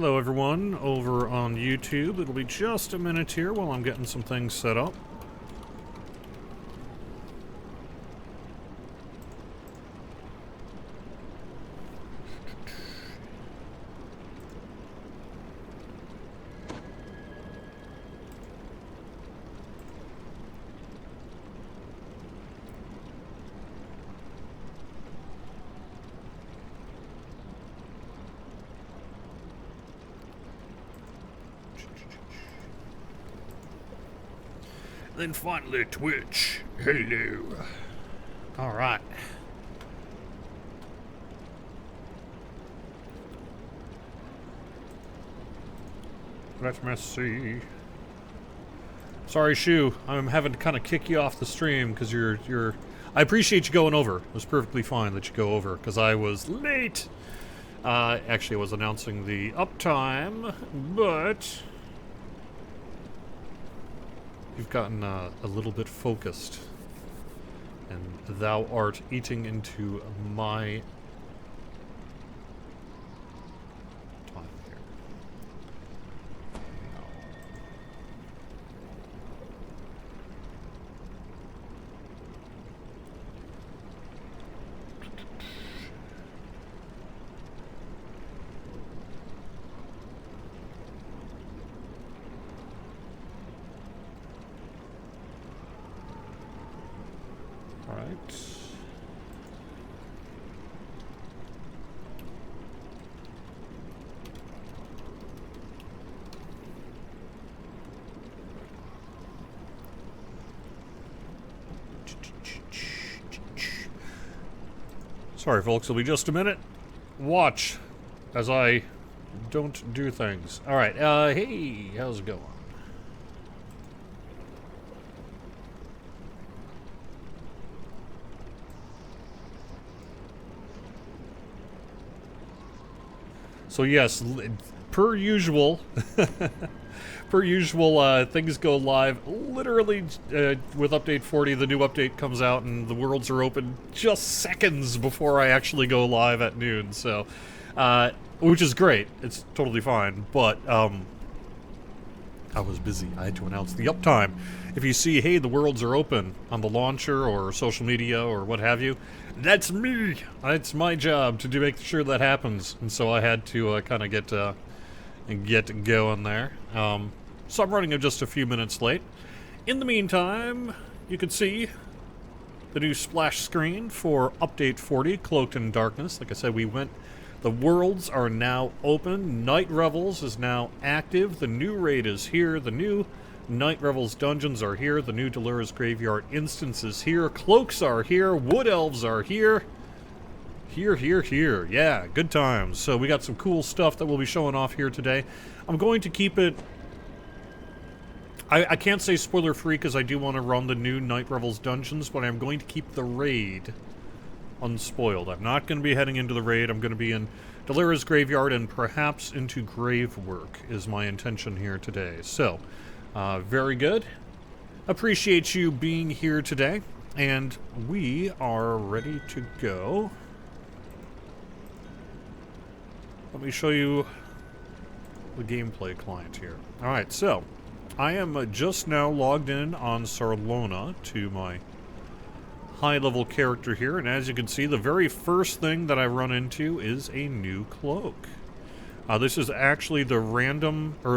Hello everyone over on YouTube. It'll be just a minute here while I'm getting some things set up. Then finally Twitch. Hello. Alright. Let me see. Sorry, Shu. I'm having to kind of kick you off the stream because you're... I appreciate you going over. It was perfectly fine that you go over because I was late. Actually, I was announcing the uptime, but... You've gotten a little bit focused, and thou art eating into my time here. Sorry, folks, it'll be just a minute. Watch as I don't do things. Alright, hey, how's it going? So yes, per usual, things go live literally with update 40. The new update comes out and the worlds are open just seconds before I actually go live at noon. So, which is great. It's totally fine. But I was busy. I had to announce the uptime. If you see, hey, the worlds are open on the launcher or social media or what have you, that's me. It's my job to make sure that happens. And so I had to kind of get going there. So I'm running just a few minutes late. In the meantime, you can see the new splash screen for update 40, Cloaked in Darkness. Like I said, the worlds are now open. Night Revels is now active. The new raid is here. The new Night Revels dungeons are here. The new Delira's Graveyard instance is here. Cloaks are here. Wood Elves are here. Here. Yeah, good times. So we got some cool stuff that we'll be showing off here today. I'm going to keep it... I can't say spoiler-free because I do want to run the new Night Revels dungeons, but I'm going to keep the raid unspoiled. I'm not going to be heading into the raid. I'm going to be in Delira's Graveyard and perhaps into grave work is my intention here today. So, very good. Appreciate you being here today, and we are ready to go. Let me show you the gameplay client here. Alright, so I am just now logged in on Sarlona to my high-level character here, and as you can see, the very first thing that I run into is a new cloak. This is actually the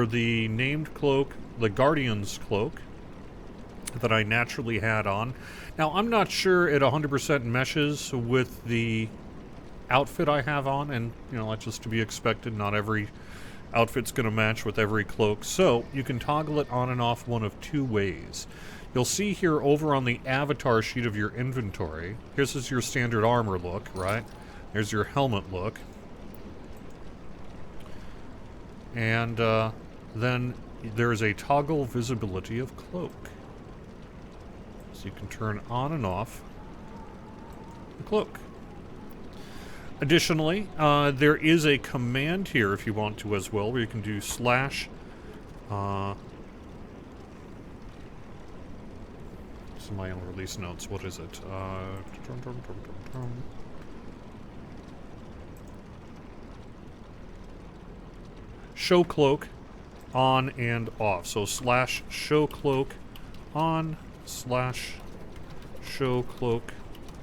the named cloak, the Guardian's cloak, that I naturally had on. Now, I'm not sure it 100% meshes with the outfit I have on, and, you know, that's just to be expected. Not every outfit's going to match with every cloak, so you can toggle it on and off one of two ways. You'll see here over on the avatar sheet of your inventory, here's just your standard armor look, right? There's your helmet look. And then there's a toggle visibility of cloak. So you can turn on and off the cloak. Additionally, there is a command here if you want to as well, where you can do slash my own release notes. What is it? show cloak on and off. So slash show cloak on slash show cloak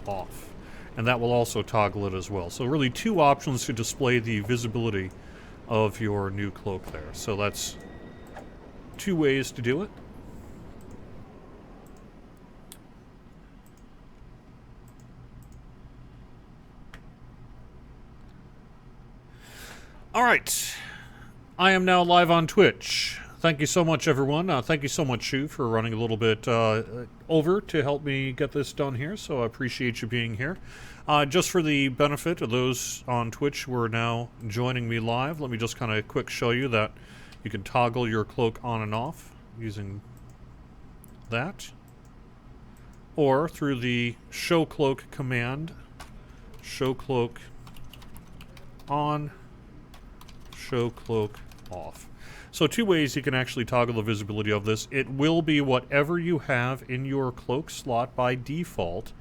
off. And that will also toggle it as well. So really 2 options to display the visibility of your new cloak there. So that's 2 ways to do it. All right, I am now live on Twitch. Thank you so much, everyone. Thank you so much, Shu, for running a little bit over to help me get this done here, so I appreciate you being here. Just for the benefit of those on Twitch who are now joining me live, let me just kind of quick show you that you can toggle your cloak on and off using that, or through the show cloak command, show cloak on, show cloak off. So 2 ways you can actually toggle the visibility of this. It will be whatever you have in your cloak slot by default,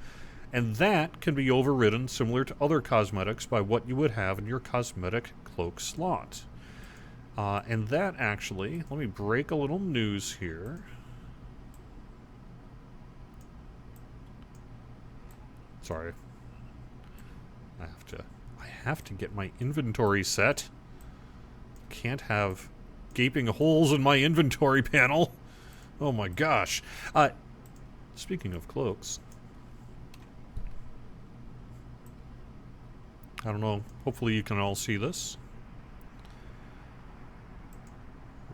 and that can be overridden similar to other cosmetics by what you would have in your cosmetic cloak slot. And that actually, let me break a little news here. Sorry. I have to get my inventory set. Can't have gaping holes in my inventory panel. Oh my gosh. Speaking of cloaks, I don't know, hopefully you can all see this.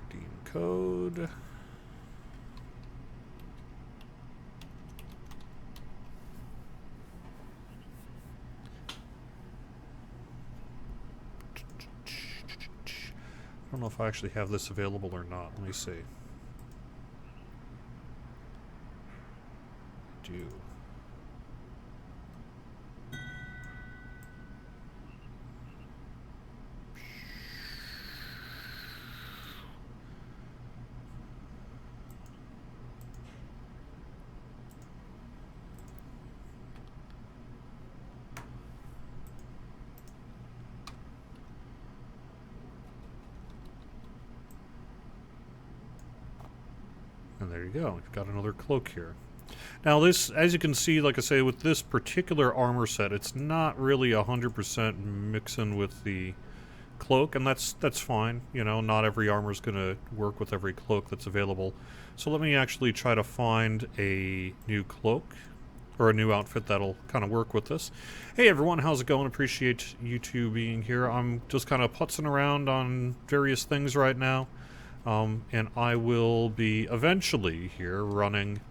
Redeem code. I don't know if I actually have this available or not. Let me see. I do. And there you go. You've got another cloak here. Now this, as you can see, like I say, with this particular armor set, it's not really 100% mixing with the cloak, and that's fine. You know, not every armor is going to work with every cloak that's available. So let me actually try to find a new cloak, or a new outfit that'll kind of work with this. Hey everyone, how's it going? Appreciate you two being here. I'm just kind of putzing around on various things right now. And I will be eventually here running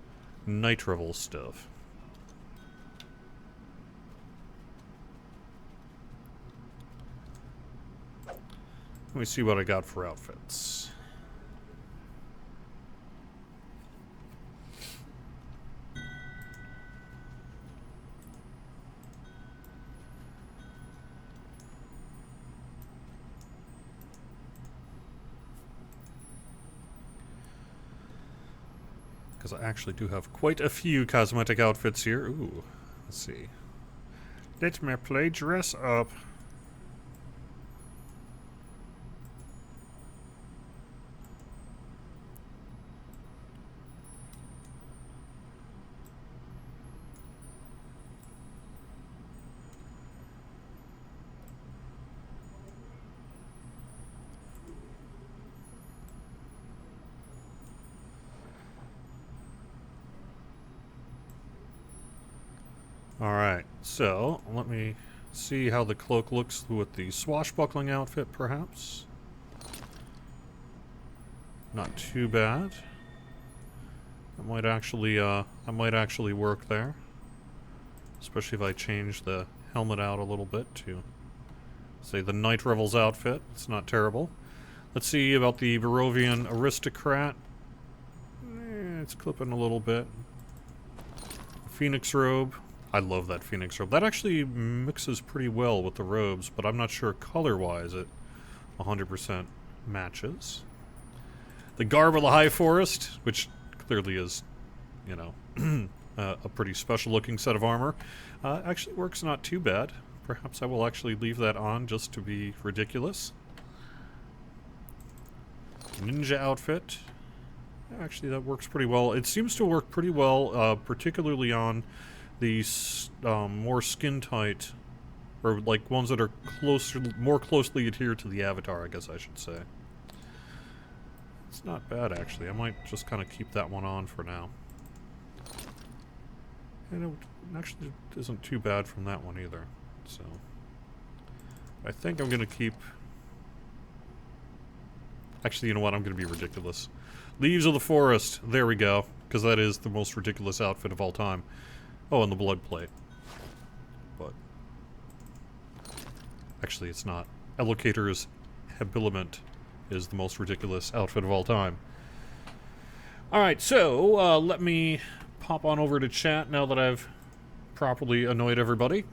night revel stuff. Let me see what I got for outfits. Because I actually do have quite a few cosmetic outfits here. Ooh, let's see. Let me play dress up. Alright, so let me see how the cloak looks with the swashbuckling outfit, perhaps. Not too bad. That might actually work there. Especially if I change the helmet out a little bit to, say, the Night Revels outfit. It's not terrible. Let's see about the Barovian Aristocrat. It's clipping a little bit. Phoenix robe. I love that Phoenix robe. That actually mixes pretty well with the robes, but I'm not sure color-wise it 100% matches. The Garb of the High Forest, which clearly is, you know, a pretty special-looking set of armor, actually works not too bad. Perhaps I will actually leave that on just to be ridiculous. ninja outfit. Actually, that works pretty well. It seems to work pretty well, particularly on these more skin-tight, or like ones that are more closely adhered to the avatar, I guess I should say. It's not bad, actually. I might just kind of keep that one on for now. And it actually isn't too bad from that one either. So, I think I'm going to keep... Actually, you know what? I'm going to be ridiculous. Leaves of the Forest. There we go. Because that is the most ridiculous outfit of all time. Oh, and the blood plate. But... Actually, it's not. Allocator's habiliment is the most ridiculous outfit of all time. Alright, so, let me pop on over to chat now that I've properly annoyed everybody.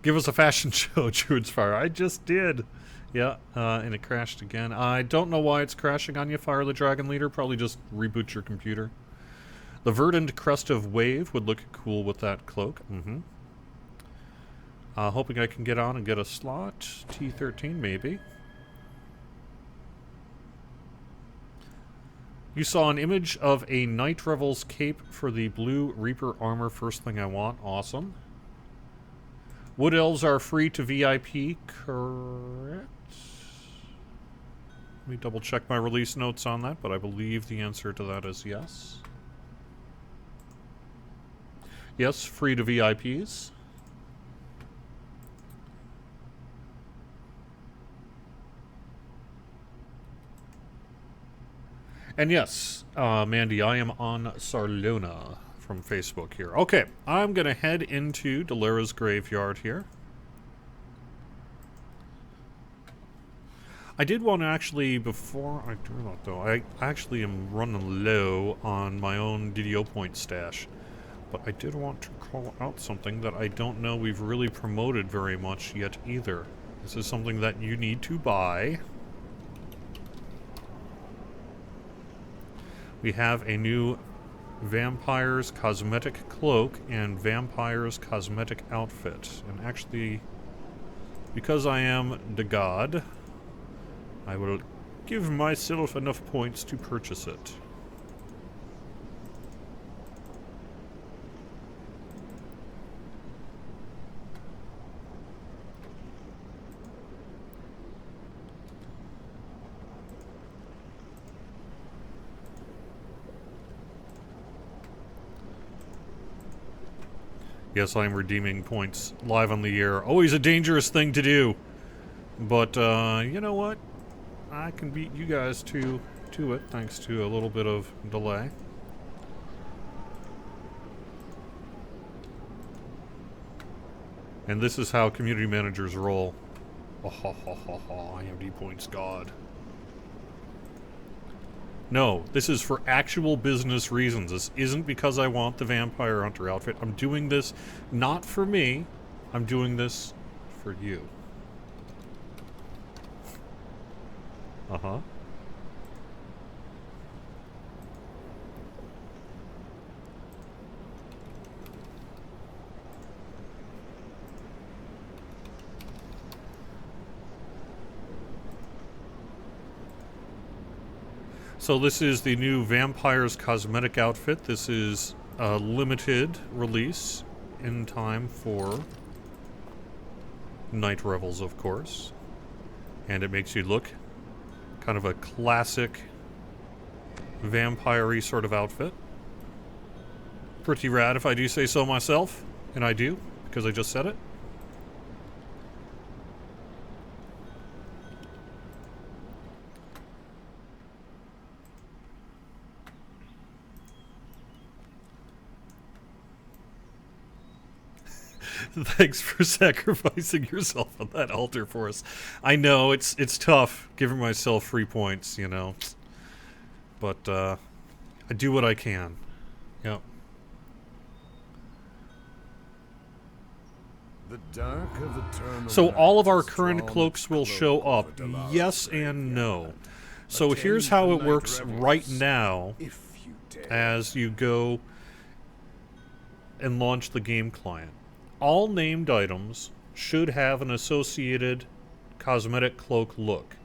Give us a fashion show, Druid's Fire. I just did. Yeah, and it crashed again. I don't know why it's crashing on you, Fire the Dragon Leader. Probably just reboot your computer. The verdant crest of wave would look cool with that cloak. Hoping I can get on and get a slot. T13, maybe. You saw an image of a Night Revels cape for the blue Reaper armor. First thing I want. Awesome. Wood Elves are free to VIP, correct? Let me double check my release notes on that, but I believe the answer to that is yes. Yes, free to VIPs. And yes, Mandy, I am on Sarlona from Facebook here. Okay, I'm going to head into Delara's graveyard here. I did want to actually, before I do that though, I actually am running low on my own DDO point stash. But I did want to call out something that I don't know we've really promoted very much yet either. This is something that you need to buy. We have a new Vampire's Cosmetic Cloak and Vampire's Cosmetic Outfit. And actually, because I am the god, I will give myself enough points to purchase it. Yes, I'm redeeming points live on the air. Always a dangerous thing to do. But, you know what? I can beat you guys to it, thanks to a little bit of delay. And this is how community managers roll. Oh, ha, ha, ha, ha. IMD points god. No, this is for actual business reasons. This isn't because I want the Vampire Hunter outfit. I'm doing this not for me. I'm doing this for you. Uh-huh. So this is the new Vampire's Cosmetic outfit. This is a limited release in time for Night Revels, of course. And it makes you look kind of a classic vampire-y sort of outfit. Pretty rad if I do say so myself. And I do, because I just said it. Thanks for sacrificing yourself on that altar for us. I know, it's tough giving myself free points, you know. But, I do what I can. Yep. The dark of eternal So all of our night current has cloaks will drawn show its up. cloak over Yes Delara's and no. graveyard. So Attend here's how the it night works revels, right now if you dare. as you go and launch the game client. All named items should have an associated cosmetic cloak look.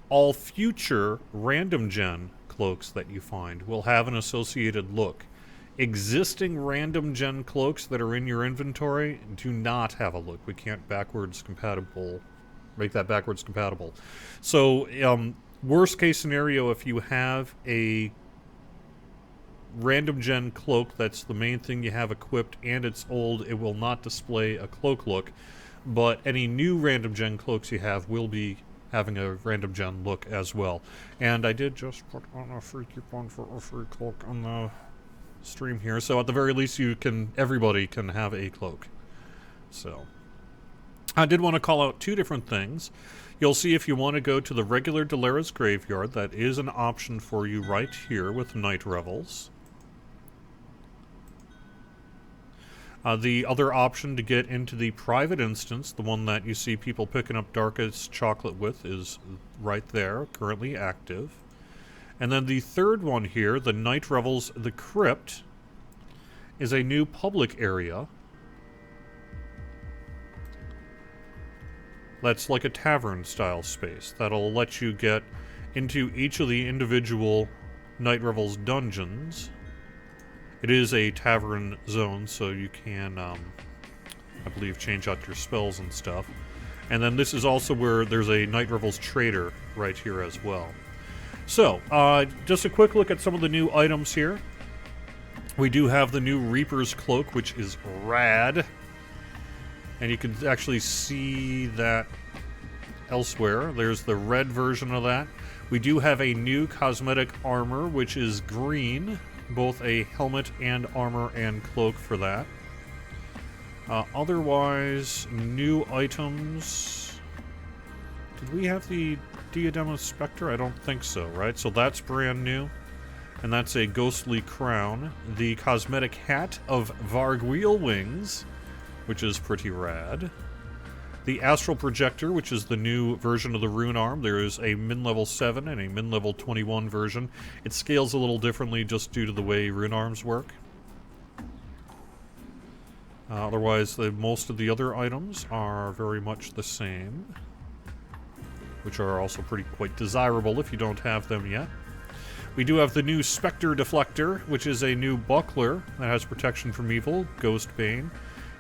All future random gen cloaks that you find will have an associated look. Existing random gen cloaks that are in your inventory do not have a look. We can't make that backwards compatible. So, worst case scenario, if you have a random gen cloak that's the main thing you have equipped and it's old, it will not display a cloak look. But any new random gen cloaks you have will be having a random gen look as well. And I did just put on a free coupon for a free cloak on the stream here, so at the very least everybody can have a cloak. So I did want to call out two different things. You'll see if you want to go to the regular Delara's Graveyard, that is an option for you right here with Night Revels. The other option to get into the private instance, the one that you see people picking up Darkest Chocolate with, is right there, currently active. And then the third one here, the Night Revels, the Crypt, is a new public area. That's like a tavern-style space. That'll let you get into each of the individual Night Revels dungeons. It is a tavern zone, so you can, I believe, change out your spells and stuff. And then this is also where there's a Night Revels trader right here as well. So, just a quick look at some of the new items here. We do have the new Reaper's Cloak, which is rad. And you can actually see that elsewhere. There's the red version of that. We do have a new cosmetic armor, which is green. Both a helmet and armor and cloak for that. Otherwise, new items. Did we have the Diadem of Spectre? I don't think so, right? So that's brand new. And that's a ghostly crown. The cosmetic hat of Vargwheel Wings, which is pretty rad. The Astral Projector, which is the new version of the Rune Arm. There is a min-level 7 and a min-level 21 version. It scales a little differently just due to the way Rune Arms work. Otherwise, most of the other items are very much the same, which are also quite desirable if you don't have them yet. We do have the new Spectre Deflector, which is a new buckler that has protection from evil, Ghost Bane.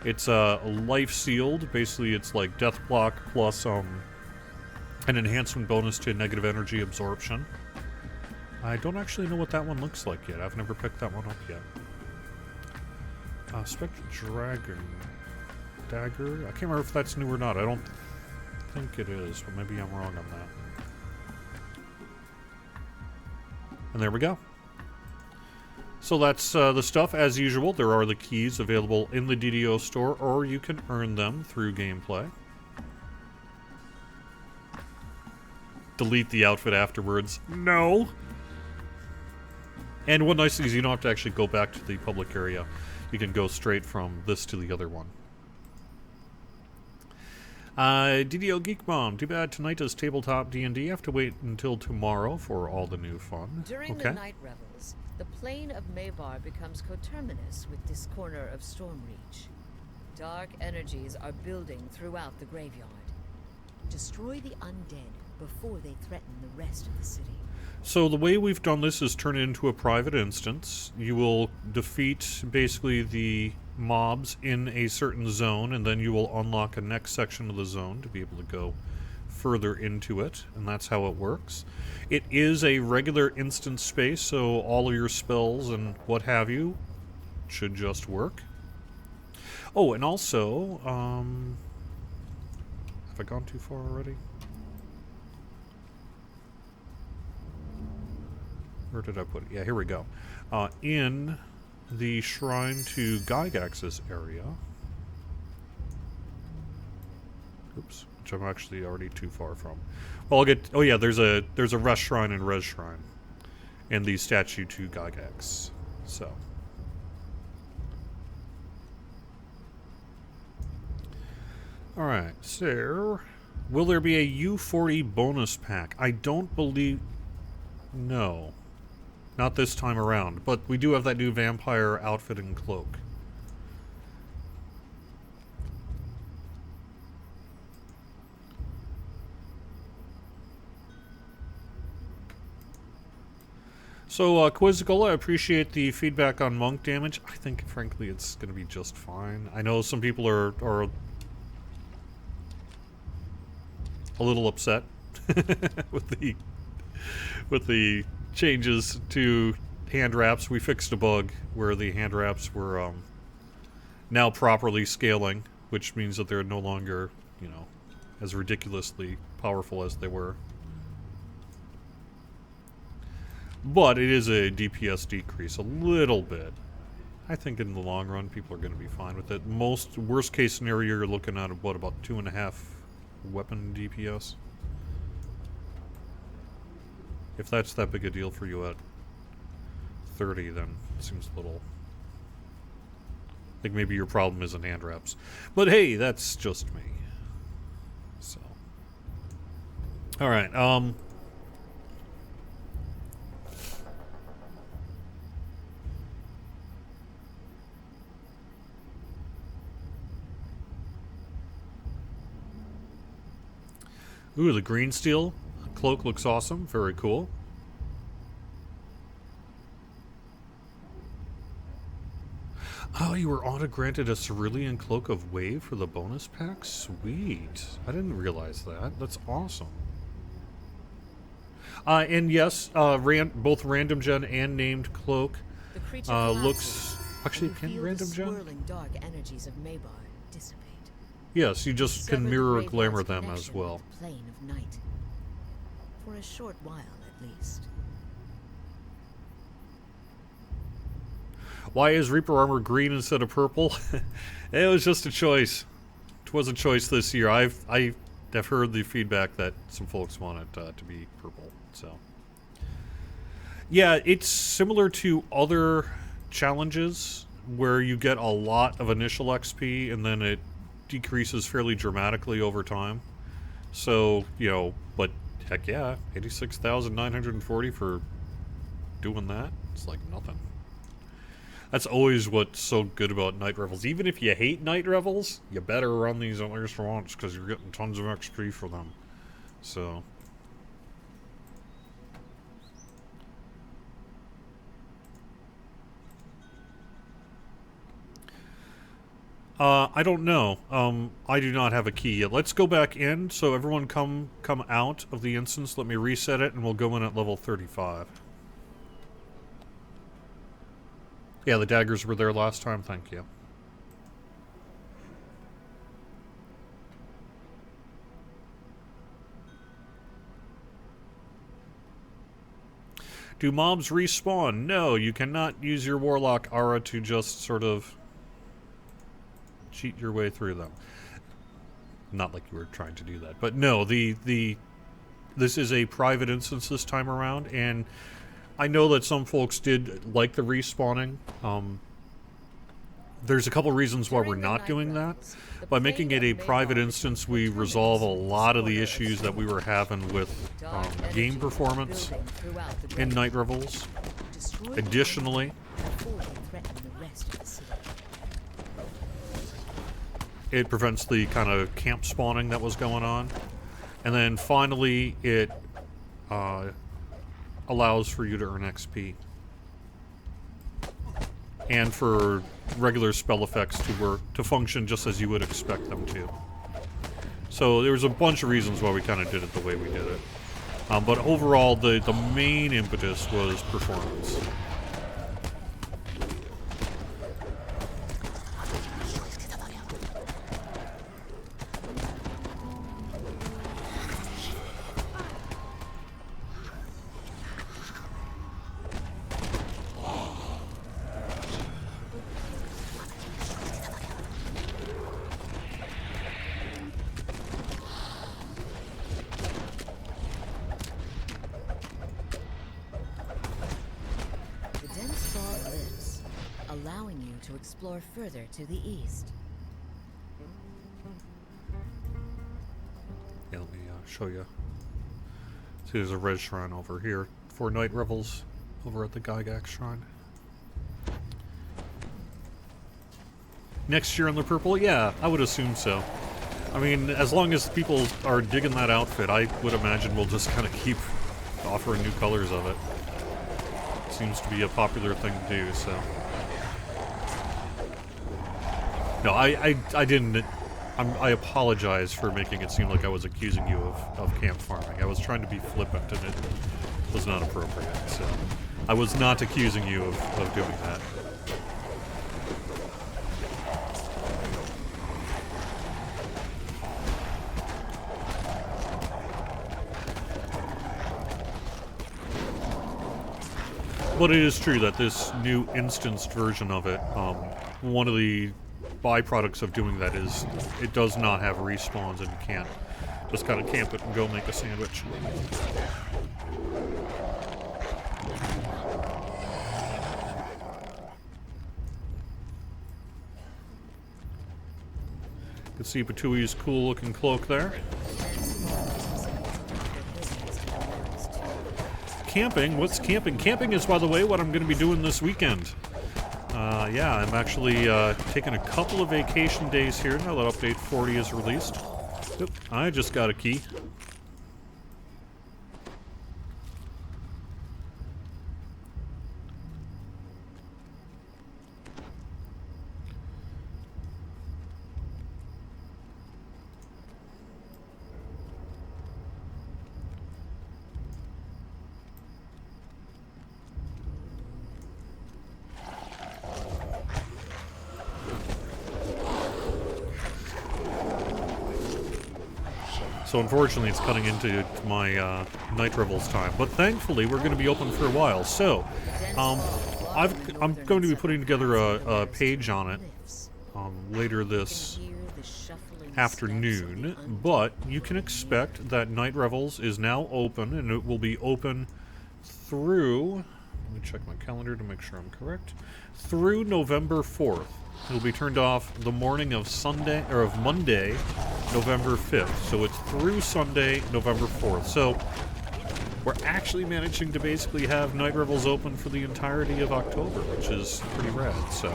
It's life sealed. Basically, it's like death block plus an enhancement bonus to negative energy absorption. I don't actually know what that one looks like yet. I've never picked that one up yet. Spectre Dragon Dagger. I can't remember if that's new or not. I don't think it is, but maybe I'm wrong on that. And there we go. So that's the stuff. As usual, there are the keys available in the DDO store, or you can earn them through gameplay. Delete the outfit afterwards. No! And one nice thing is you don't have to actually go back to the public area. You can go straight from this to the other one. DDO Geek Bomb. Too bad tonight is tabletop D&D. Have to wait until tomorrow for all the new fun. During the Night Revels, the plane of Maybar becomes coterminous with this corner of Stormreach. Dark energies are building throughout the graveyard. Destroy the undead before they threaten the rest of the city. So the way we've done this is turn it into a private instance. You will defeat basically the mobs in a certain zone, and then you will unlock a next section of the zone to be able to go further into it, and that's how it works. It is a regular instance space, so all of your spells and what have you should just work. Oh, and also, have I gone too far already? Where did I put it? Yeah, here we go. In the Shrine to Gygax's area. Oops, which I'm actually already too far from. Well, I'll get... Oh yeah, there's a Rest Shrine and Res Shrine. And the statue to Gygax. So. Alright, so... Will there be a U40 bonus pack? I don't believe... No. Not this time around, but we do have that new vampire outfit and cloak. So, Quizzical, I appreciate the feedback on monk damage. I think, frankly, it's going to be just fine. I know some people are a little upset with the changes to hand wraps. We fixed a bug where the hand wraps were now properly scaling, which means that they're no longer, you know, as ridiculously powerful as they were. But it is a DPS decrease, a little bit. I think in the long run, people are going to be fine with it. Worst case scenario, you're looking at, what, about 2.5 weapon DPS? If that's that big a deal for you at 30, then it seems a little... I think maybe your problem isn't hand wraps. But hey, that's just me. So. Alright, ooh, the green steel cloak looks awesome. Very cool. Oh, you were auto-granted a Cerulean Cloak of Wave for the bonus pack? Sweet. I didn't realize that. That's awesome. And yes, both random gen and named cloak looks... Actually, can random gen? Dark energies of Mabar dissipate. Yes, you just can mirror glamour them as well. The plane of night. For a short while, at least. Why is Reaper armor green instead of purple? It was just a choice. It was a choice this year. I have heard the feedback that some folks want it to be purple. So, yeah, it's similar to other challenges where you get a lot of initial XP and then it decreases fairly dramatically over time. So, you know, but heck yeah, 86,940 for doing that. It's like nothing. That's always what's so good about Night Revels. Even if you hate Night Revels, you better run these at least once because you're getting tons of XP for them. So. I don't know. I do not have a key yet. Let's go back in. So everyone come out of the instance. Let me reset it, and we'll go in at level 35. Yeah, the daggers were there last time. Thank you. Do mobs respawn? No, you cannot use your Warlock aura to just sort of cheat your way through them. Not like you were trying to do that. But no, this is a private instance this time around, and I know that some folks did like the respawning. There's a couple reasons why we're not doing that. By making it a private instance, we resolve a lot of the issues that we were having with game performance in Night Revels. Additionally, it prevents the kind of camp spawning that was going on. And then finally, it allows for you to earn XP. And for regular spell effects to function just as you would expect them to. So there was a bunch of reasons why we kind of did it the way we did it. But overall, the main impetus was performance. Further to the east. Yeah, let me show you. See, there's a red shrine over here for Night Revels over at the Gygax shrine. Next year on the purple? Yeah, I would assume so. I mean, as long as people are digging that outfit, I would imagine we'll just kind of keep offering new colors of it. seems to be a popular thing to do, so. No, I didn't. I apologize for making it seem like I was accusing you of camp farming. I was trying to be flippant, and it was not appropriate, so. I was not accusing you of doing that. But it is true that this new instanced version of it, one of the byproducts of doing that is it does not have respawns, and you can't just kind of camp it and go make a sandwich. You can see Patui's cool looking cloak there. Camping? What's camping? Camping is, by the way, what I'm going to be doing this weekend. Yeah, I'm actually taking a couple of vacation days here now that Update 40 is released. Oop, I just got a key. So unfortunately it's cutting into my night revels time, but thankfully we're going to be open for a while. So I'm going to be putting together a page on it later this afternoon, but you can expect that night revels is now open, and it will be open through, let me check my calendar to make sure I'm correct, through November 4th. It'll be turned off the morning of Sunday, or of Monday, November 5th. So it's through Sunday, November 4th. So we're actually managing to basically have night revels open for the entirety of October, which is pretty rad. So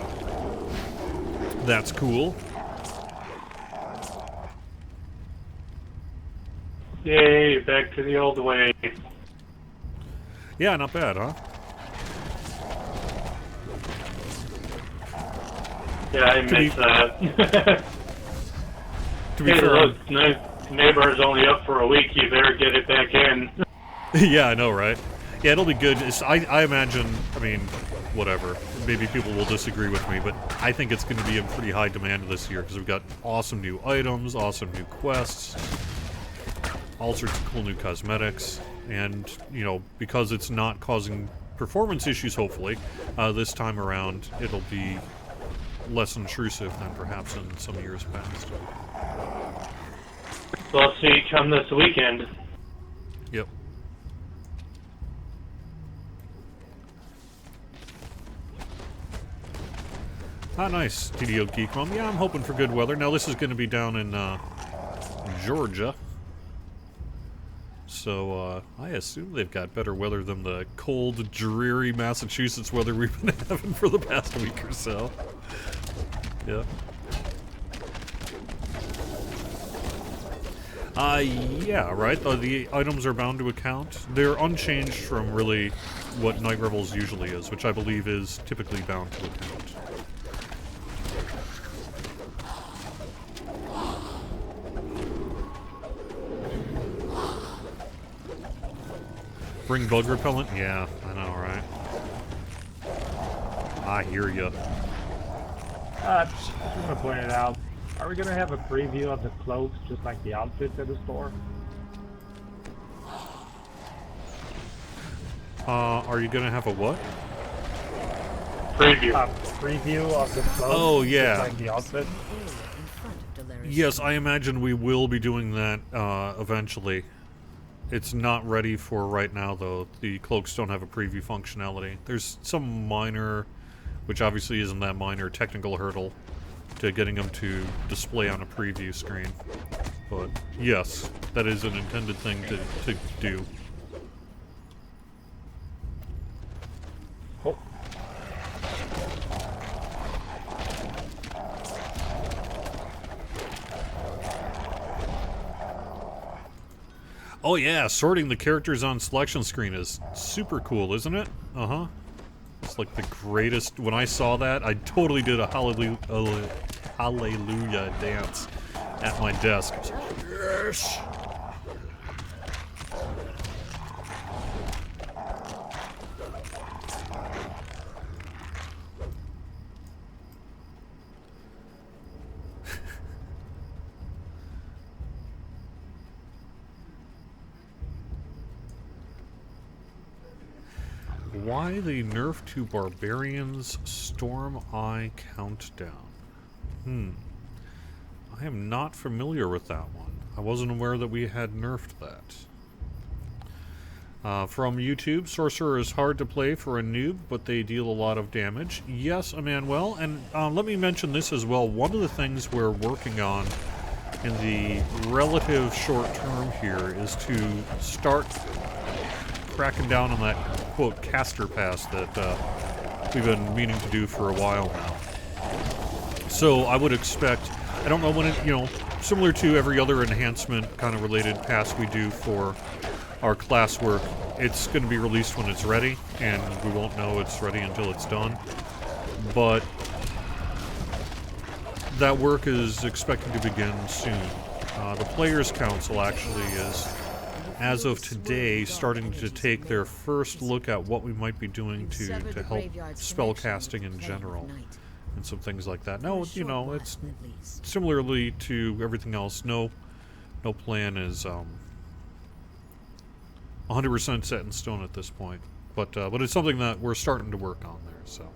that's cool. Yay, back to the old way. Yeah, not bad, huh? Yeah, I miss that. To be Hey, fair, look, neighbor's only up for a week. You better get it back in. yeah, I know, right? Yeah, it'll be good. I imagine, I mean, whatever. Maybe people will disagree with me, but I think it's going to be in pretty high demand this year because we've got awesome new items, awesome new quests, all sorts of cool new cosmetics, and, you know, because it's not causing performance issues, hopefully, this time around, it'll be less intrusive than perhaps in some years past. So let's see, come this weekend. Yep. Ah, nice, DDO Geek Mom. Yeah, I'm hoping for good weather. Now, this is going to be down in Georgia. So, I assume they've got better weather than the cold, dreary Massachusetts weather we've been having for the past week or so. Yeah. Yeah, right? The items are bound to account. They're unchanged from really what Night Revels usually is, which I believe is typically bound to account. Bring bug repellent? Yeah, I know, right? I hear ya. Just want to point it out. Are we going to have a preview of the cloaks, just like the outfits at the store? Are you gonna have a what? Preview. A preview of the cloaks, Oh, yeah. just like the outfit? Yes, I imagine we will be doing that eventually. It's not ready for right now, though. The cloaks don't have a preview functionality. There's some minor, which obviously isn't that minor, technical hurdle to getting them to display on a preview screen. But yes, that is an intended thing to do. Oh. Oh yeah, sorting the characters on selection screen is super cool, isn't it? Uh-huh. It's like the greatest. When I saw that, I totally did a hallelujah dance at my desk. I was like, yes! Why the nerf to barbarians Storm Eye countdown? I am not familiar with that one. I wasn't aware that we had nerfed that. From YouTube, Sorcerer is hard to play for a noob, but they deal a lot of damage. Yes, Emmanuel, and let me mention this as well. One of the things we're working on in the relative short term here is to start cracking down on that, quote, caster pass that we've been meaning to do for a while now. So I would expect, I don't know when it, you know, similar to every other enhancement kind of related pass we do for our classwork, it's going to be released when it's ready, and we won't know it's ready until it's done. But that work is expected to begin soon. The Players Council actually is, as of today, starting to take their first look at what we might be doing to help spellcasting in general and some things like that. No, you know, it's similarly to everything else. No plan is 100% set in stone at this point, but it's something that we're starting to work on there. So.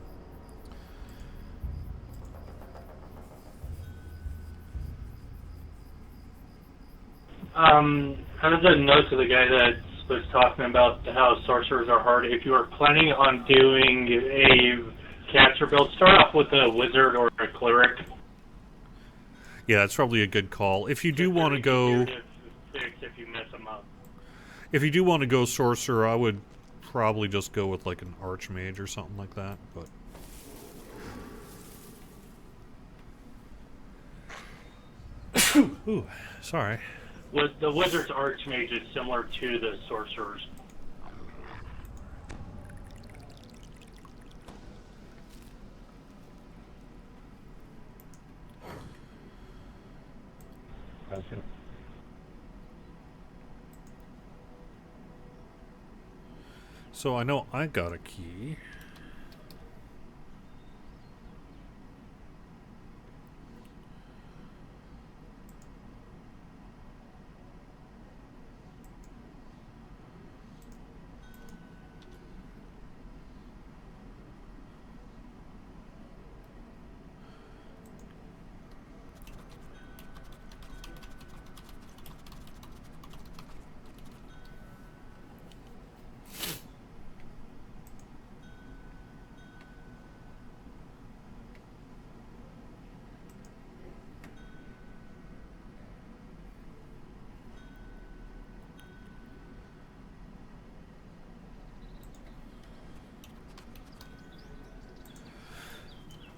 Kind of a note to the guy that was talking about how sorcerers are hard. If you are planning on doing a caster build, start off with a wizard or a cleric. Yeah, that's probably a good call. If you do want to go, if you mess them up. If you do want to go sorcerer, I would probably just go with like an archmage or something like that. But ooh, sorry. The wizard's archmage is similar to the sorcerer's. So I know I got a key.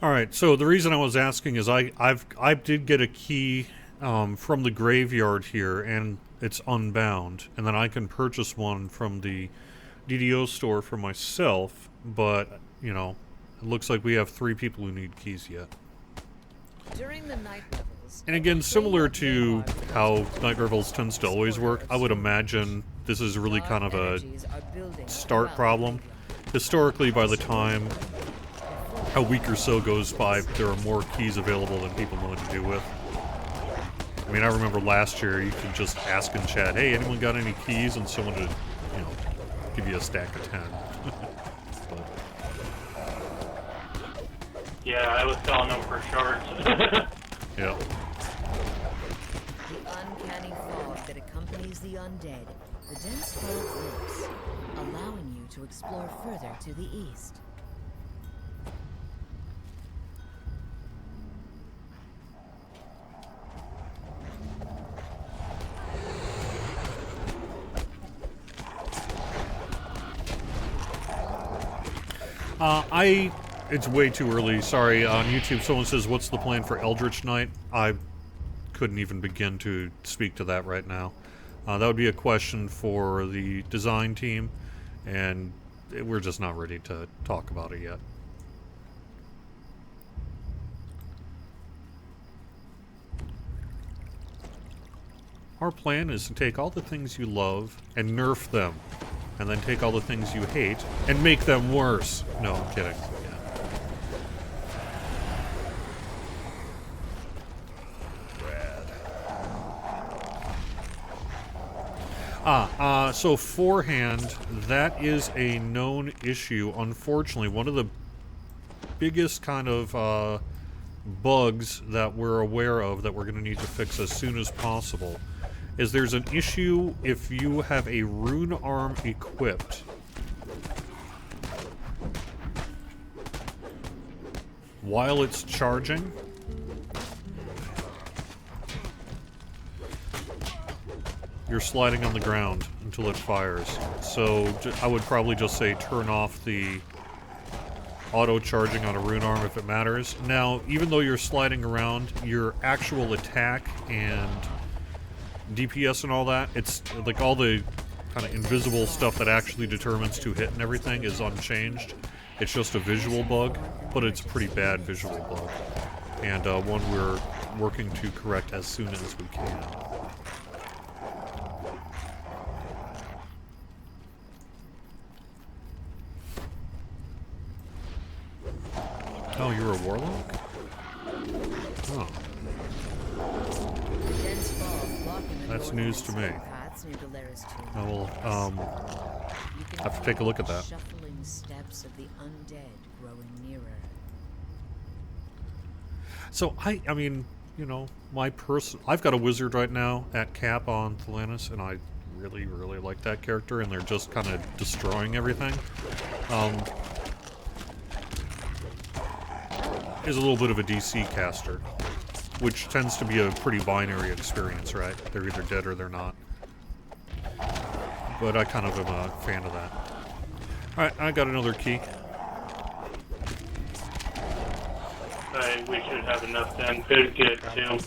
Alright, so the reason I was asking is I did get a key from the graveyard here, and it's unbound, and then I can purchase one from the DDO store for myself, but, you know, it looks like we have 3 people who need keys yet. During the night revels, And again, similar to how night revels tends to always work, I would imagine this is really kind of a start problem. Historically, by the time a week or so goes by, there are more keys available than people know what to do with. I mean, I remember last year you could just ask in chat, hey, anyone got any keys? And someone would, you know, give you a stack of 10. But. Yeah, I was selling them for shards. Yeah. The uncanny fog that accompanies the undead, the dense fog lifts, allowing you to explore further to the east. It's way too early, sorry. On YouTube, someone says, what's the plan for Eldritch Knight? I couldn't even begin to speak to that right now. That would be a question for the design team, and we're just not ready to talk about it yet. Our plan is to take all the things you love and nerf them, and then take all the things you hate and make them worse. No, I'm kidding. Yeah. So forehand, that is a known issue. Unfortunately, one of the biggest kind of bugs that we're aware of that we're going to need to fix as soon as possible is there's an issue if you have a rune arm equipped. While it's charging, you're sliding on the ground until it fires. So I would probably just say turn off the auto charging on a rune arm if it matters. Now, even though you're sliding around, your actual attack and DPS and all that, it's like all the kind of invisible stuff that actually determines to hit and everything is unchanged. It's just a visual bug, but it's a pretty bad visual bug, and one we're working to correct as soon as we can. Oh, you're a warlock? Oh. That's news to me. I will have to take a look at that. Shuffling steps of the undead growing nearer. So I mean, you know, I've got a wizard right now at Cap on Thelanis, and I really, really like that character, and they're just kind of destroying everything. Is a little bit of a DC caster, which tends to be a pretty binary experience, right? They're either dead or they're not. But I kind of am a fan of that. Alright, I got another key. We should have enough then to get to.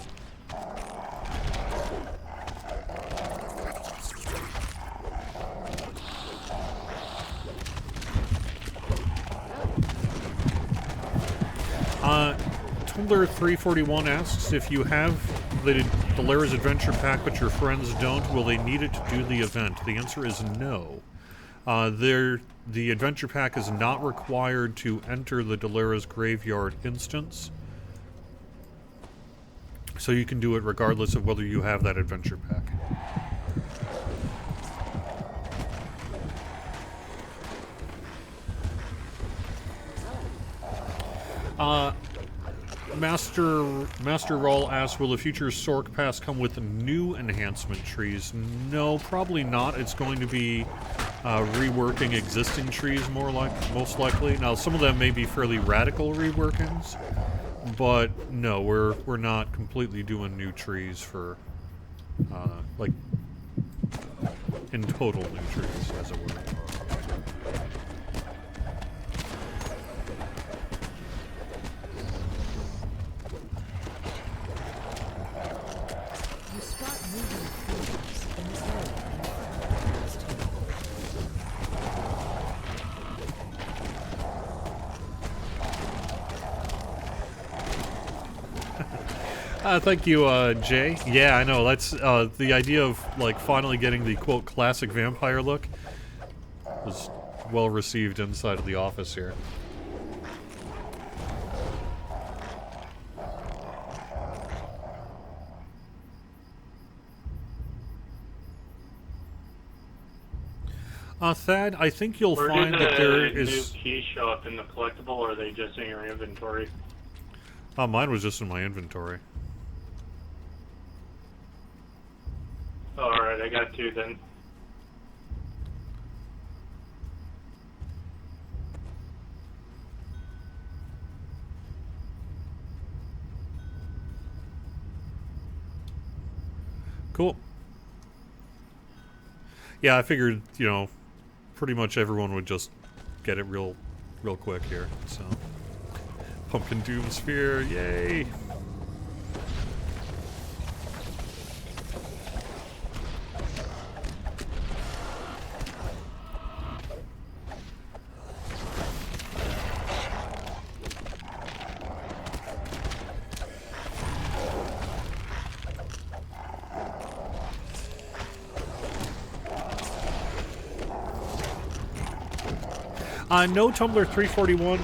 Tumblr 341 asks if you have the Delaris Adventure Pack but your friends don't, will they need it to do the event? The answer is no. The Adventure Pack is not required to enter the Delaris Graveyard instance, so you can do it regardless of whether you have that Adventure Pack. Master Roll asks, will the future Sork Pass come with new enhancement trees? No, probably not. It's going to be reworking existing trees most likely. Now, some of them may be fairly radical reworkings, but no, we're not completely doing new trees for like in total new trees, as it were. Thank you, Jay. Yeah, I know. That's the idea of like finally getting the quote classic vampire look was well received inside of the office here. Thad, I think you'll find that there is. Where did the new keys show up in the collectible, or are they just in your inventory? Mine was just in my inventory. Alright, I got two then. Cool. Yeah, I figured, you know, pretty much everyone would just get it real quick here, so. Pumpkin Doom Sphere, yay! No, Tumblr 341.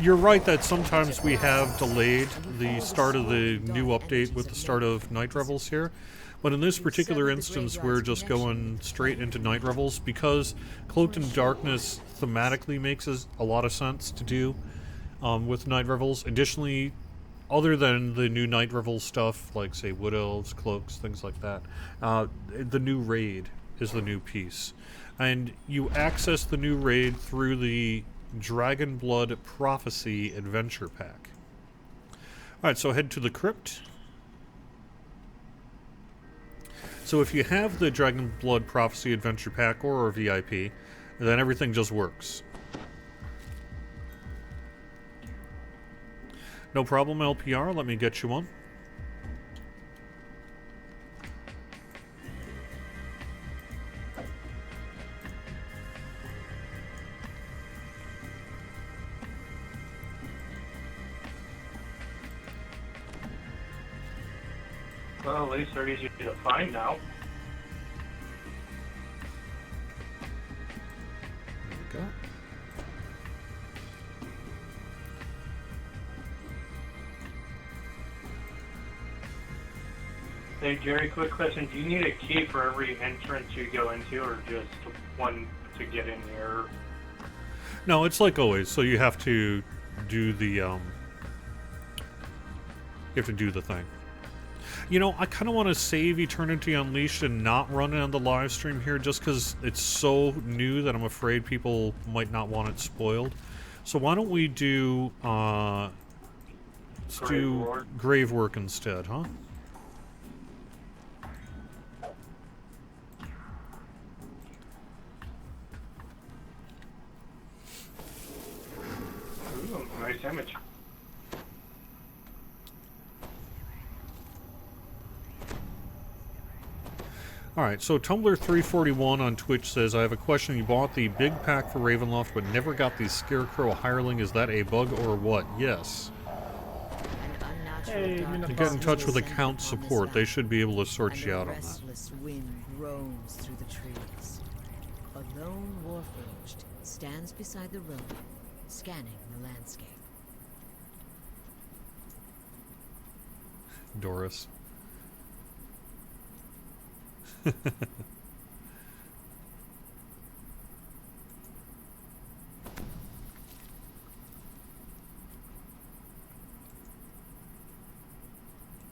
You're right that sometimes we have delayed the start of the new update with the start of Night Revels here. But in this particular instance, we're just going straight into Night Revels because Cloaked in Darkness thematically makes a lot of sense to do with Night Revels. Additionally, other than the new Night Revels stuff, like, say, Wood Elves, Cloaks, things like that, the new raid is the new piece. And you access the new raid through the Dragon Blood Prophecy Adventure Pack. Alright, so head to the crypt. So if you have the Dragon Blood Prophecy Adventure Pack or a VIP, then everything just works. No problem, LPR. Let me get you one. Well, at least they're easy to find now. There we go. Hey, Jerry, quick question. Do you need a key for every entrance you go into, or just one to get in here? No, it's like always. So you have to do the thing. You know, I kind of want to save Eternity Unleashed and not run it on the live stream here just because it's so new that I'm afraid people might not want it spoiled. So why don't we do, let's do grave work instead, huh? Ooh, nice image. Alright, so Tumblr341 on Twitch says, I have a question. You bought the big pack for Ravenloft but never got the Scarecrow Hireling. Is that a bug or what? Yes. Hey, You get in touch with account support. They should be able to sort you out on that. Restless wind groans through the trees. A lone warforged stands beside the road, scanning the landscape. Doris.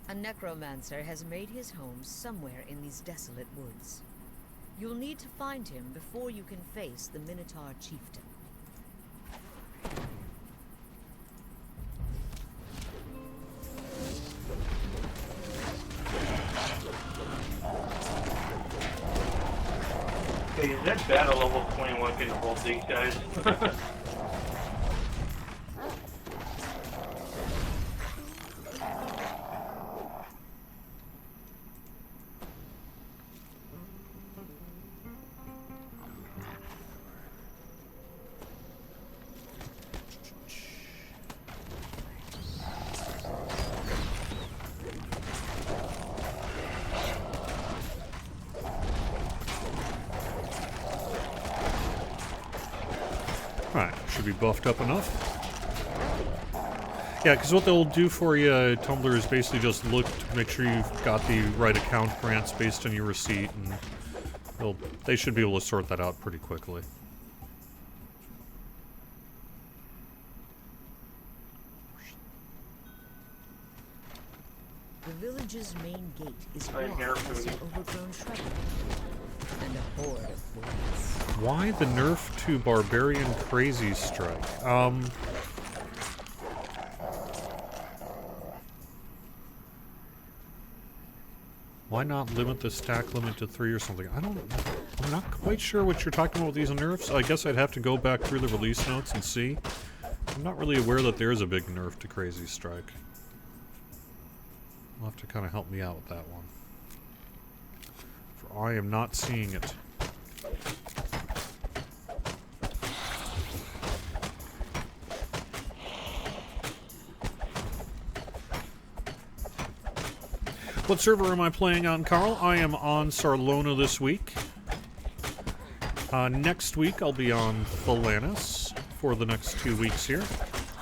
A necromancer has made his home somewhere in these desolate woods. You'll need to find him before you can face the Minotaur chieftain. Hey, is that bad at level 21 can hold these guys? Alright, should be buffed up enough. Yeah, because what they'll do for you, Tumblr, is basically just look to make sure you've got the right account grants based on your receipt, and they should be able to sort that out pretty quickly. The village's main gate is Right blocked here, by some Foodie. overgrown shrubbery and a horde of bullets. Why the nerf to Barbarian Crazy Strike? Why not limit the stack limit to 3 or something? I'm not quite sure what you're talking about with these nerfs. I guess I'd have to go back through the release notes and see. I'm not really aware that there's a big nerf to Crazy Strike. You'll have to kind of help me out with that one. For I am not seeing it. What server am I playing on, Carl? I am on Sarlona this week. Next week I'll be on Thalanis for the next 2 weeks here,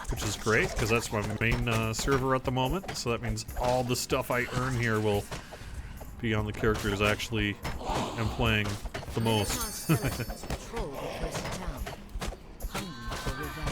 which is great because that's my main server at the moment. So that means all the stuff I earn here will be on the characters I actually am playing the most. Skeletons patrol the cursed town, hungry for revenge.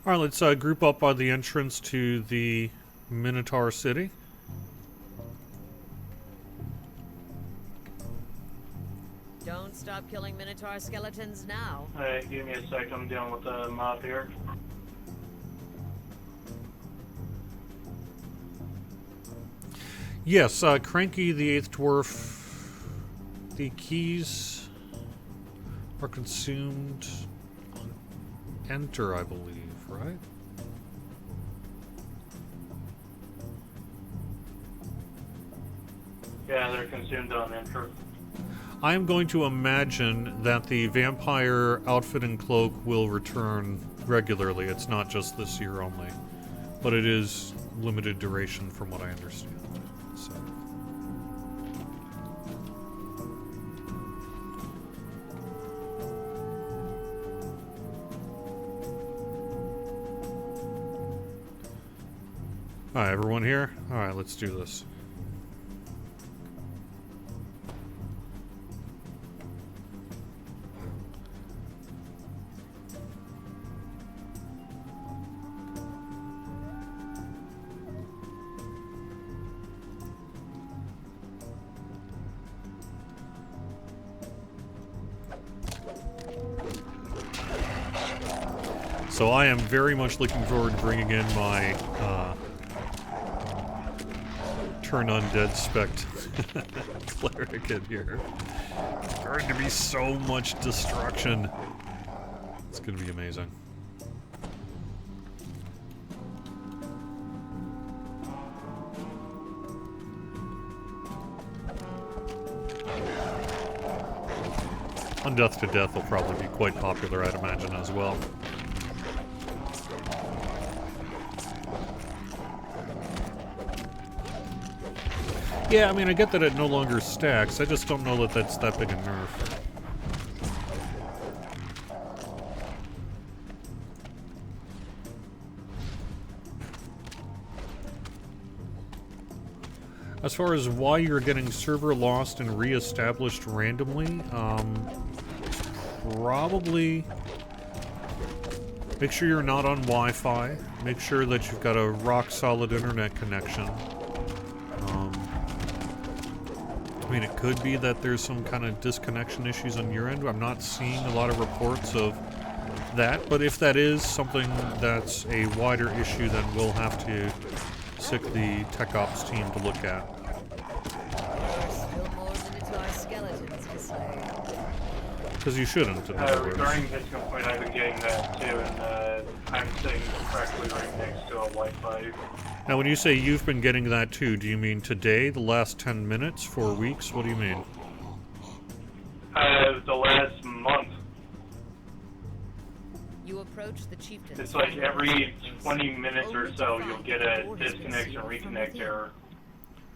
Alright, let's group up by the entrance to the Minotaur City. Don't stop killing Minotaur skeletons now. Alright, give me a sec, I'm dealing with the mob here. Yes, Cranky the Eighth Dwarf. The keys are consumed on enter, I believe, right? Yeah, they're consumed on enter. I am going to imagine that the vampire outfit and cloak will return regularly. It's not just this year only, but it is limited duration from what I understand. So. Alright, everyone here? Alright, let's do this. So I am very much looking forward to bringing in my turn undead spect cleric in here. It's going to be so much destruction. It's going to be amazing. Undeath to Death will probably be quite popular, I'd imagine, as well. Yeah, I mean, I get that it no longer stacks. I just don't know that that's that big a nerf. As far as why you're getting server lost and re-established randomly, probably make sure you're not on Wi-Fi. Make sure that you've got a rock-solid internet connection. I mean, it could be that there's some kind of disconnection issues on your end. I'm not seeing a lot of reports of that, but if that is something that's a wider issue, then we'll have to sick the tech ops team to look at. Still more Minotaur skeletons to slay. Because you shouldn't, in other words. Regarding his complaint, I've been getting that too, and I'm sitting practically right next to a Wi-Fi. Now, when you say you've been getting that too, do you mean today, the last 10 minutes, 4 weeks? What do you mean? The last month. You approach the chieftain. It's like every 20 minutes or so, you'll get a disconnect and reconnect error.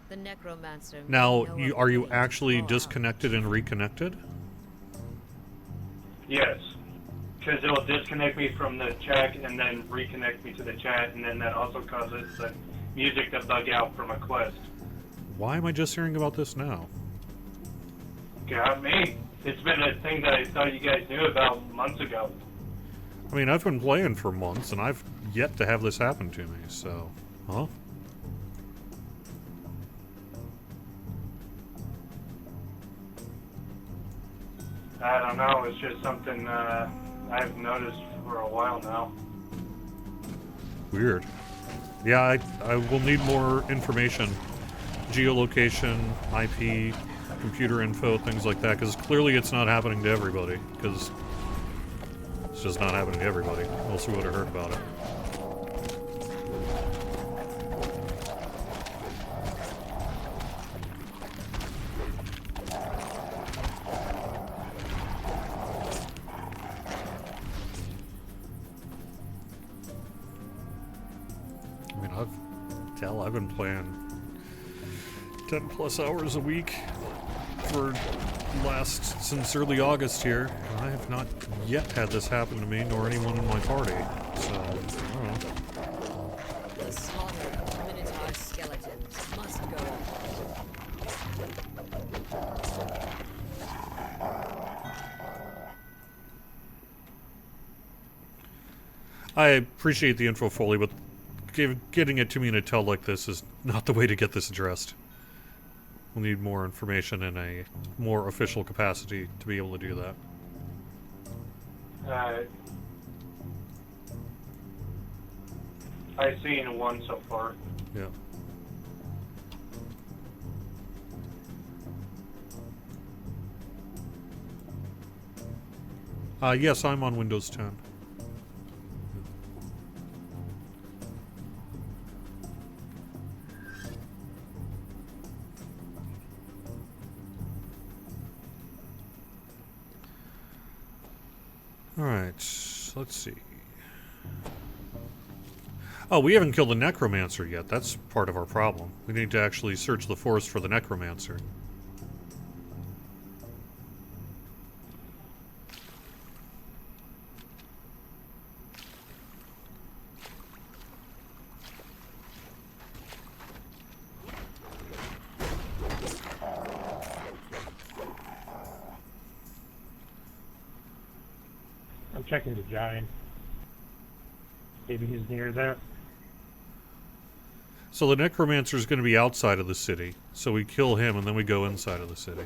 The necromancer. Now, are you actually disconnected and reconnected? Yes. Because it'll disconnect me from the chat and then reconnect me to the chat, and then that also causes the music to bug out from a quest. Why am I just hearing about this now? Got me. It's been a thing that I thought you guys knew about months ago. I mean, I've been playing for months, and I've yet to have this happen to me, so... Huh? I don't know. It's just something I've noticed for a while now. Weird. Yeah, I will need more information. Geolocation, IP, computer info, things like that, because clearly it's not happening to everybody, because it's just not happening to everybody, else we would have heard about it. I mean, I've been playing 10 plus hours a week since early August here. I have not yet had this happen to me, nor anyone in my party. So, I don't know. The slaughter of Minotaur skeletons must go on. I appreciate the info fully, but getting it to me in a tell like this is not the way to get this addressed. We'll need more information in a more official capacity to be able to do that. I've seen one so far. Yeah. Yes, I'm on Windows 10. Alright, let's see. Oh, we haven't killed the Necromancer yet. That's part of our problem. We need to actually search the forest for the Necromancer. I'm checking the giant. Maybe he's near there. So the Necromancer is going to be outside of the city. So we kill him and then we go inside of the city.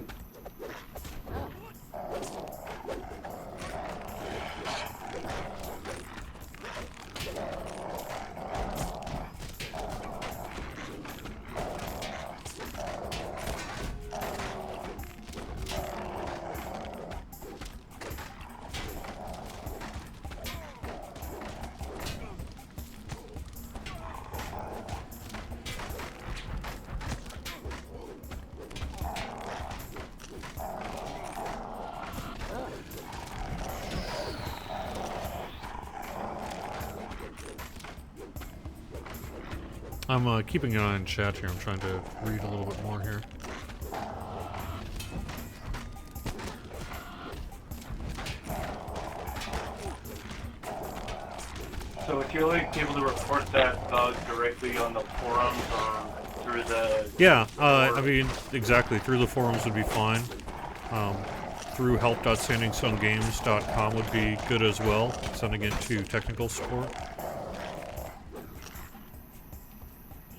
I'm keeping an eye on chat here. I'm trying to read a little bit more here. So would you like able to report that bug directly on the forums or through the... Yeah, I mean, exactly. Through the forums would be fine. Through help.standingstonegames.com would be good as well, sending it to technical support.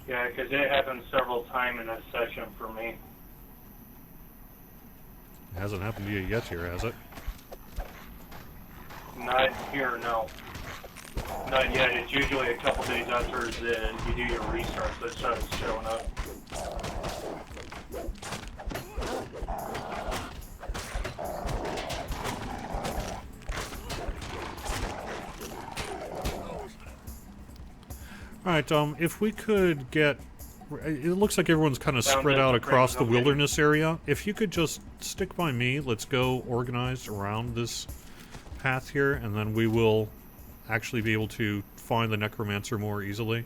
Yeah, because it happened several times in a session for me. It hasn't happened to you yet here, has it? Not here, no. Not yet. It's usually a couple days after you do your restart that starts showing up. Alright, if we could get... It looks like everyone's kind of spread out across the wilderness area. If you could just stick by me, let's go organized around this path here, and then we will actually be able to find the Necromancer more easily.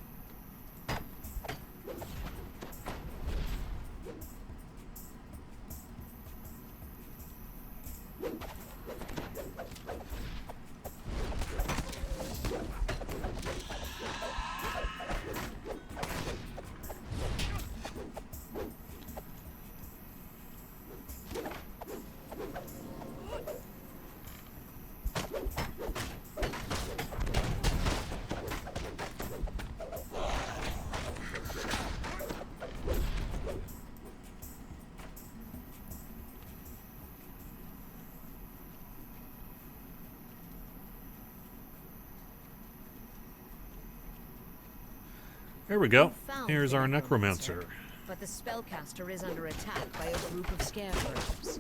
There we go. You found Here's the our necromancer. but the spellcaster is under attack by a group of scarecrows.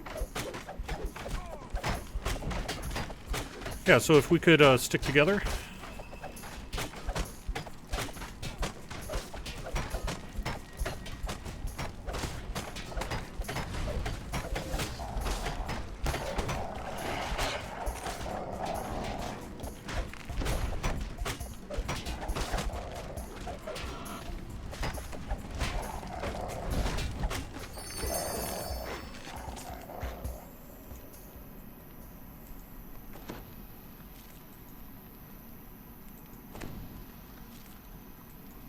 Yeah, so if we could stick together.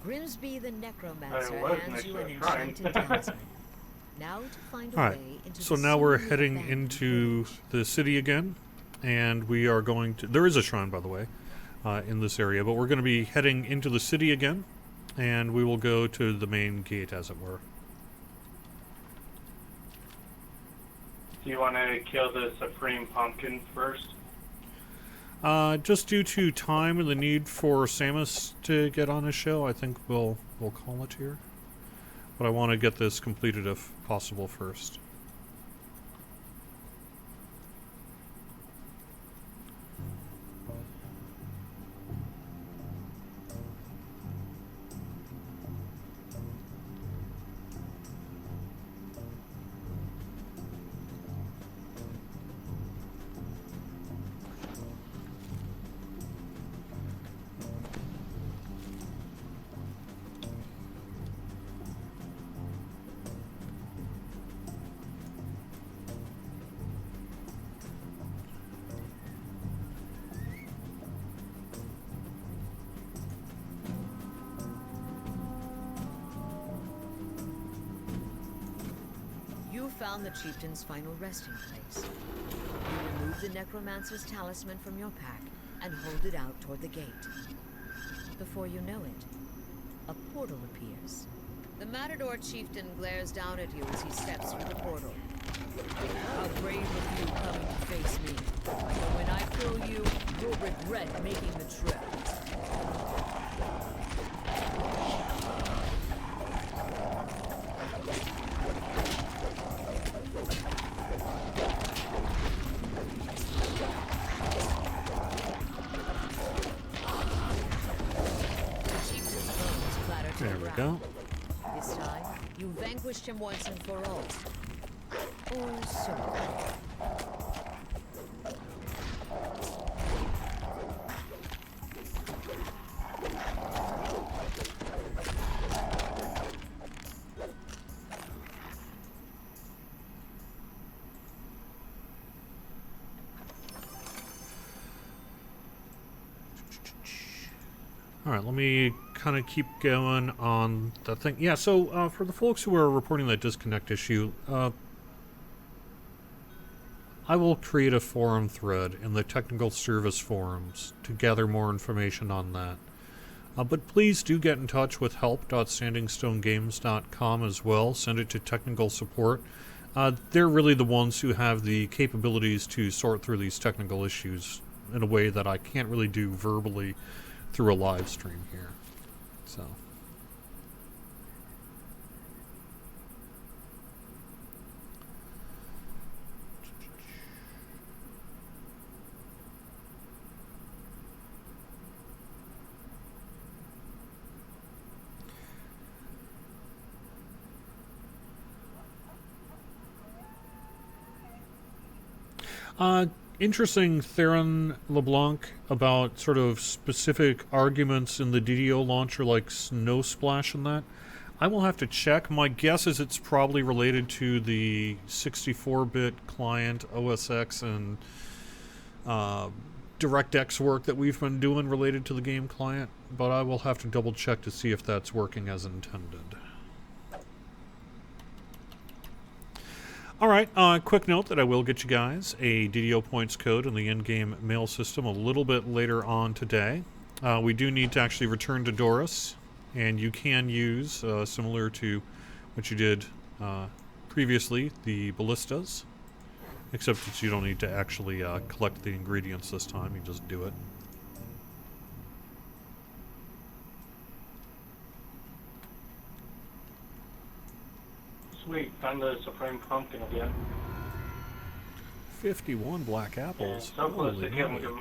Grimsby the Necromancer I was hands you next an to a shrine. enchanted talisman. Now to find a Alright, way into so the now we're seemingly heading abandoned into village. the city again, and we are going to... There is a shrine, by the way, in this area, but we're going to be heading into the city again, and we will go to the main gate, as it were. Do you want to kill the Supreme Pumpkin first? Just due to time and the need for Samus to get on his show, I think we'll call it here. But I want to get this completed if possible first. You found the chieftain's final resting place. You remove the necromancer's talisman from your pack and hold it out toward the gate. Before you know it, a portal appears. The Matador chieftain glares down at you as he steps through the portal. How brave of you coming to face me. But when I kill you, you'll regret making the trip. There we go. This time, you vanquished him once and for all. Or so. Alright, let me kind of keep going on the thing. Yeah, so for the folks who are reporting that disconnect issue, I will create a forum thread in the technical service forums to gather more information on that. But please do get in touch with help.standingstonegames.com as well. Send it to technical support. They're really the ones who have the capabilities to sort through these technical issues in a way that I can't really do verbally through a live stream here. So interesting, Theron LeBlanc, about sort of specific arguments in the DDO launcher like Snow Splash and that. I will have to check. My guess is it's probably related to the 64-bit client OS X and DirectX work that we've been doing related to the game client, but I will have to double check to see if that's working as intended. Alright, quick note that I will get you guys a DDO points code in the in-game mail system a little bit later on today. We do need to actually return to Doris, and you can use, similar to what you did previously, the ballistas, except that you don't need to actually collect the ingredients this time, you just do it. sweet. Found the Supreme Pumpkin again. 51 black apples. So close Holy to killing moly. him.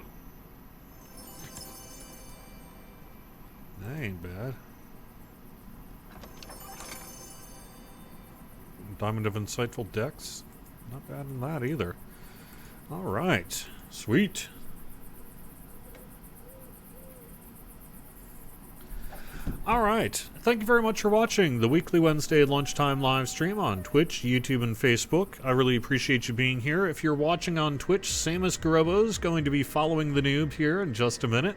That ain't bad. Diamond of Insightful Decks. Not bad in that either. Alright. Sweet. Alright. Thank you very much for watching the weekly Wednesday lunchtime live stream on Twitch, YouTube, and Facebook. I really appreciate you being here. If you're watching on Twitch, Samus Garobo is going to be following the noob here in just a minute.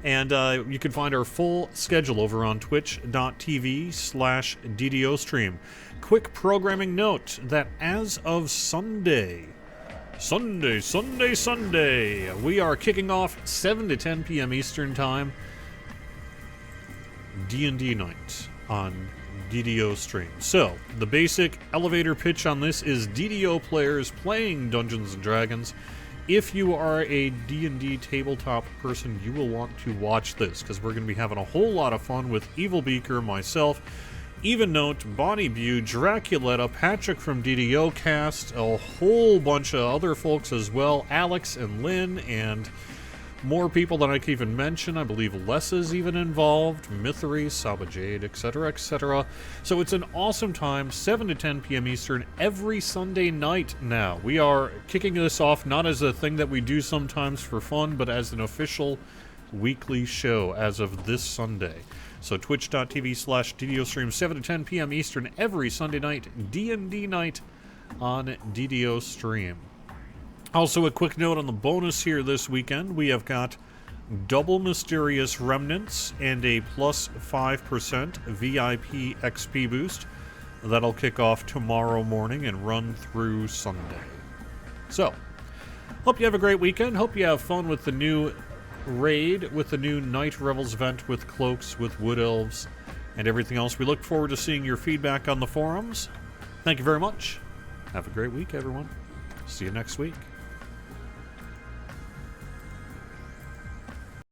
And you can find our full schedule over on twitch.tv/DDO stream. Quick programming note that as of Sunday, we are kicking off 7 to 10 p.m. Eastern Time, D&D night on DDO stream. So, the basic elevator pitch on this is DDO players playing Dungeons & Dragons. If you are a D&D tabletop person, you will want to watch this, because we're going to be having a whole lot of fun with Evil Beaker, myself, Even Note, Bonnie Bew, Draculetta, Patrick from DDO Cast, a whole bunch of other folks as well, Alex and Lynn, and more people than I can even mention. I believe Les is even involved, Mythery, Saba Jade, etc., etc. So it's an awesome time, 7 to 10 p.m. Eastern, every Sunday night now. We are kicking this off not as a thing that we do sometimes for fun, but as an official weekly show as of this Sunday. So twitch.tv/DDO stream, 7 to 10 p.m. Eastern, every Sunday night, D&D night on DDO stream. Also, a quick note on the bonus here this weekend. We have got double Mysterious Remnants and a plus 5% VIP XP boost. That'll kick off tomorrow morning and run through Sunday. So, hope you have a great weekend. Hope you have fun with the new raid, with the new Night Revels event, with cloaks, with wood elves, and everything else. We look forward to seeing your feedback on the forums. Thank you very much. Have a great week, everyone. See you next week.